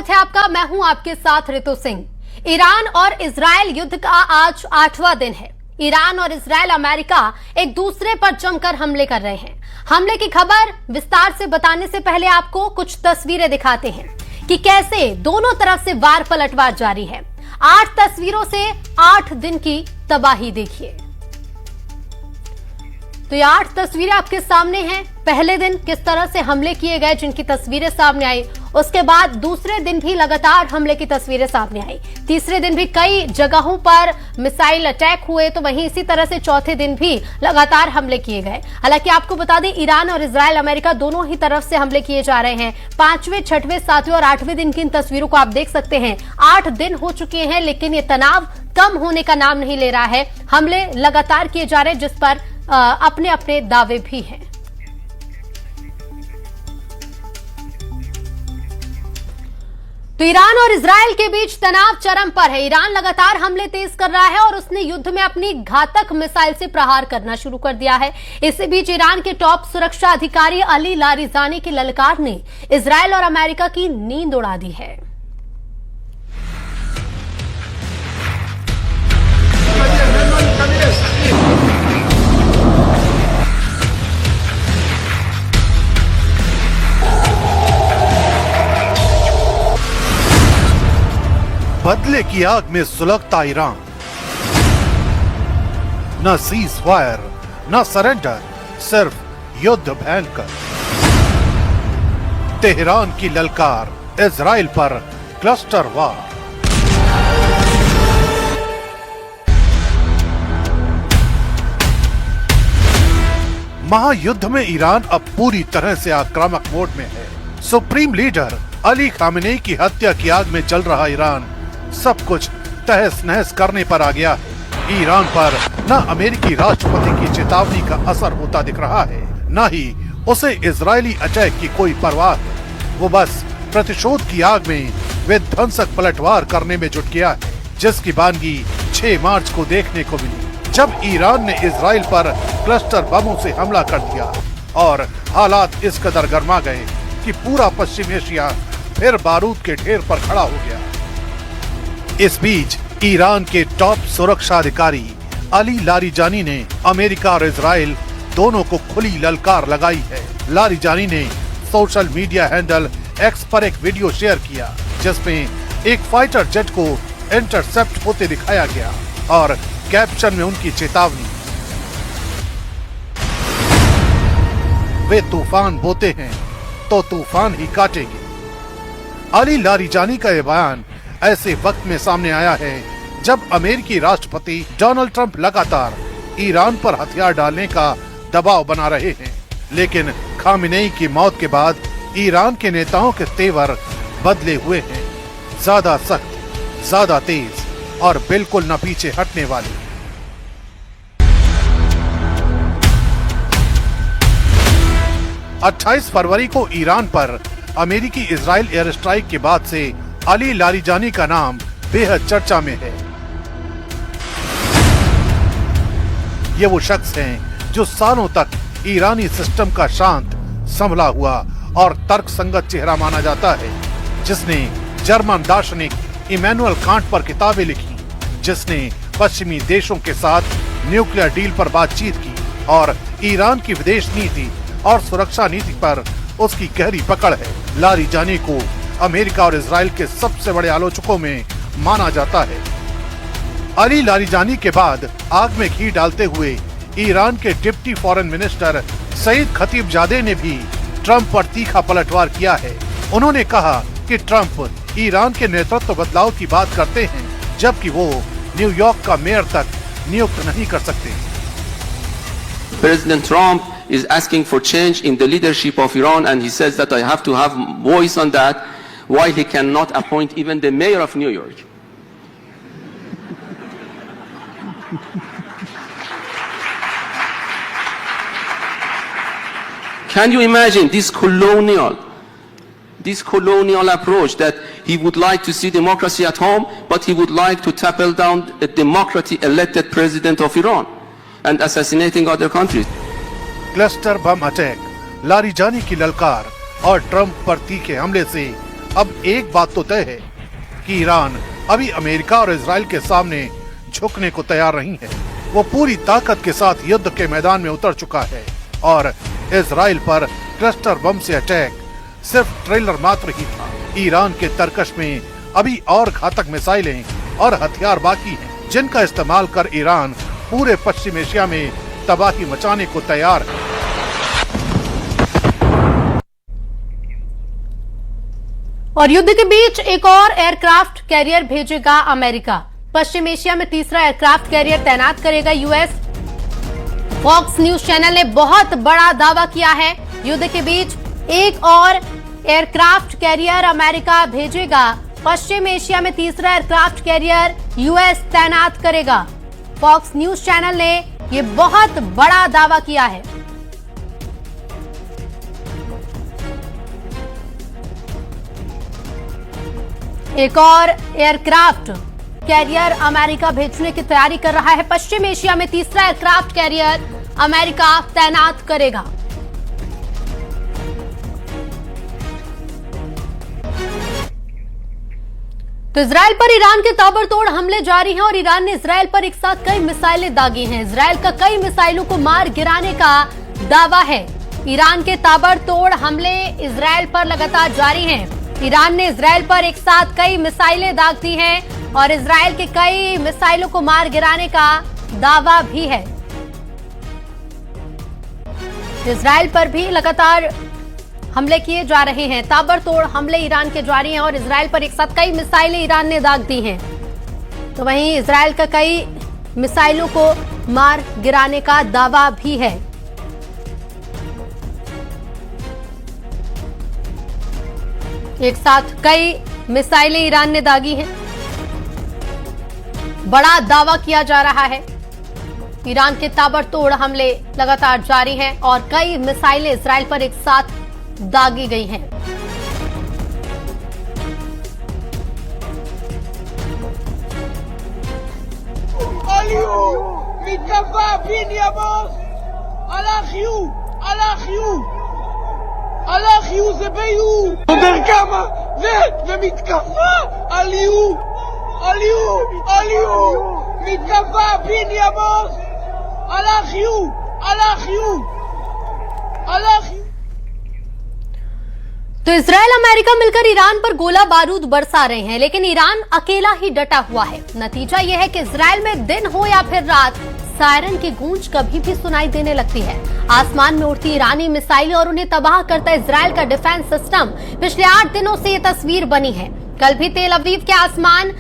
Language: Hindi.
स्वागत है आपका। मैं हूं आपके साथ ऋतु सिंह। ईरान और इजरायल युद्ध का आज 8वां दिन है। ईरान और इजरायल अमेरिका एक दूसरे पर जमकर हमले कर रहे हैं। हमले की खबर विस्तार से बताने से पहले आपको कुछ तस्वीरें दिखाते हैं कि कैसे दोनों तरफ से वार पलटवार जारी है। 8 तस्वीरों से 8 दिन की तबाही देखिए। तो ये 8 तस्वीरें आपके सामने हैं। पहले दिन किस तरह से हमले किए गए जिनकी तस्वीरें सामने आई, उसके बाद दूसरे दिन भी लगातार हमले की तस्वीरें सामने आई। तीसरे दिन भी कई जगहों पर मिसाइल अटैक हुए, तो वहीं इसी तरह से चौथे दिन भी लगातार हमले किए गए। हालांकि आपको बता दें, ईरान और इजरायल अमेरिका दोनों ही तरफ से हमले किए जा रहे हैं। 5वें, 6वें, 7वें और 8वें दिन की इन तस्वीरों को आप देख सकते हैं। 8 दिन हो चुके हैं, लेकिन ये तनाव कम होने का नाम नहीं ले रहा है। हमले लगातार किए जा रहे हैं, जिस पर अपने अपने दावे भी हैं। तो ईरान और इजरायल के बीच तनाव चरम पर है। ईरान लगातार हमले तेज कर रहा है और उसने युद्ध में अपनी घातक मिसाइल से प्रहार करना शुरू कर दिया है। इसी बीच ईरान के टॉप सुरक्षा अधिकारी अली लारिजानी की ललकार ने इजरायल और अमेरिका की नींद उड़ा दी है। बदले की आग में सुलगता ईरान। न सीज फायर, न सरेंडर, सिर्फ युद्ध भयंकर। तेहरान की ललकार, इजराइल पर क्लस्टर वार। महायुद्ध में ईरान अब पूरी तरह से आक्रामक मोड में है। सुप्रीम लीडर अली खामेनेई की हत्या की आग में जल रहा ईरान सब कुछ तहस नहस करने पर आ गया है। ईरान पर न अमेरिकी राष्ट्रपति की चेतावनी का असर होता दिख रहा है, न ही उसे इजरायली अटैक की कोई परवाह है। वो बस प्रतिशोध की आग में विध्वंसक पलटवार करने में जुट गया है, जिसकी बानगी 6 मार्च को देखने को मिली, जब ईरान ने इजराइल पर क्लस्टर बमों से हमला कर दिया और हालात इस कदर गर्मा गए कि पूरा पश्चिम एशिया फिर बारूद के ढेर पर खड़ा हो गया। इस बीच ईरान के टॉप सुरक्षा अधिकारी अली लारिजानी ने अमेरिका और इजराइल दोनों को खुली ललकार लगाई है। लारिजानी ने सोशल मीडिया हैंडल एक्स पर एक वीडियो शेयर किया, जिसमें एक फाइटर जेट को इंटरसेप्ट होते दिखाया गया और कैप्शन में उनकी चेतावनी, वे तूफान बोते हैं तो तूफान ही काटेंगे। अली लारिजानी का यह बयान ऐसे वक्त में सामने आया है जब अमेरिकी राष्ट्रपति डोनाल्ड ट्रंप लगातार ईरान पर हथियार डालने का दबाव बना रहे हैं। लेकिन खामेनेई की मौत के बाद ईरान के नेताओं के तेवर बदले हुए हैं, ज्यादा सख्त, ज्यादा तेज और बिल्कुल न पीछे हटने वाले। अट्ठाईस फरवरी को ईरान पर अमेरिकी इजराइल एयर स्ट्राइक के बाद से अली लारिजानी का नाम बेहद चर्चा में है। ये वो शख्स हैं जो सालों तक ईरानी सिस्टम का शांत, संभला हुआ और तर्कसंगत चेहरा माना जाता है, जिसने जर्मन दार्शनिक इमैनुअल कांट पर किताबें लिखी, जिसने पश्चिमी देशों के साथ न्यूक्लियर डील पर बातचीत की और ईरान की विदेश नीति और सुरक्षा नीति पर उसकी गहरी पकड़ है। लारिजानी को अमेरिका और इजराइल के सबसे बड़े आलोचकों में माना जाता है। अली लारिजानी के बाद आग में घी डालते हुए ईरान के डिप्टी फॉरेन मिनिस्टर सईद खतीबजादे ने भी ट्रंप पर तीखा पलटवार किया है। उन्होंने कहा कि ट्रंप ईरान के नेतृत्व बदलाव की बात करते हैं, जबकि वो न्यूयॉर्क का मेयर तक नियुक्त नहीं कर सकते। President Trump is asking for change in the leadership of Iran, and he says that I have to have voice on that, while he cannot appoint even the mayor of New York. Can you imagine this colonial approach, that he would like to see democracy at home, but he would like to topple down a democratically elected president of Iran and assassinating other countries. Cluster bomb attack, Larijani की ललकार और ट्रंप पर तीखे हमले से अब एक बात तो तय है कि ईरान अभी अमेरिका और इजराइल के सामने झुकने को तैयार नहीं है। वो पूरी ताकत के साथ युद्ध के मैदान में उतर चुका है और इजराइल पर क्लस्टर बम से अटैक सिर्फ ट्रेलर मात्र ही था। ईरान के तरकश में अभी और घातक मिसाइलें और हथियार बाकी हैं, जिनका इस्तेमाल कर ईरान पूरे पश्चिम एशिया में तबाही मचाने को तैयार है। और युद्ध के बीच एक और एयरक्राफ्ट कैरियर भेजेगा अमेरिका। पश्चिम एशिया में तीसरा एयरक्राफ्ट कैरियर तैनात करेगा यूएस। फॉक्स न्यूज चैनल ने बहुत बड़ा दावा किया है। युद्ध के बीच एक और एयरक्राफ्ट कैरियर अमेरिका भेजेगा। पश्चिम एशिया में तीसरा एयरक्राफ्ट कैरियर यूएस तैनात करेगा। फॉक्स न्यूज चैनल ने यह बहुत बड़ा दावा किया है। एक और एयरक्राफ्ट कैरियर अमेरिका भेजने की तैयारी कर रहा है। पश्चिम एशिया में तीसरा एयरक्राफ्ट कैरियर अमेरिका तैनात करेगा। तो इजराइल पर ईरान के ताबड़तोड़ हमले जारी हैं और ईरान ने इजराइल पर एक साथ कई मिसाइलें दागी हैं। इजराइल का कई मिसाइलों को मार गिराने का दावा है। ईरान के ताबड़तोड़ हमले इजराइल पर लगातार जारी हैं। ईरान ने इजराइल पर एक साथ कई मिसाइलें दाग दी हैं और इजराइल के कई मिसाइलों को मार गिराने का दावा भी है। इजराइल पर भी लगातार हमले किए जा रहे हैं। ताबड़तोड़ हमले ईरान के जारी हैं और इजराइल पर एक साथ कई मिसाइलें ईरान ने दाग दी हैं। तो वहीं इजराइल का कई मिसाइलों को मार गिराने का दावा भी है। एक साथ कई मिसाइलें ईरान ने दागी हैं। बड़ा दावा किया जा रहा है। ईरान के ताबड़तोड़ हमले लगातार जारी हैं और कई मिसाइलें इजराइल पर एक साथ दागी गई हैं। הלך זה ביו יותר כמה ומתקפה עליו מתקפה פיני הבוס הלך तो इजराइल अमेरिका मिलकर ईरान पर गोला बारूद बरसा रहे हैं, लेकिन ईरान अकेला ही डटा हुआ है। नतीजा यह है कि इजराइल में दिन हो या फिर रात, सायरन की गूंज कभी भी सुनाई देने लगती है। आसमान में उड़ती ईरानी मिसाइलें और उन्हें तबाह करता इजराइल का डिफेंस सिस्टम, पिछले 8 दिनों से ये तस्वीर बनी है। कल भी तेल अवीव के आसमान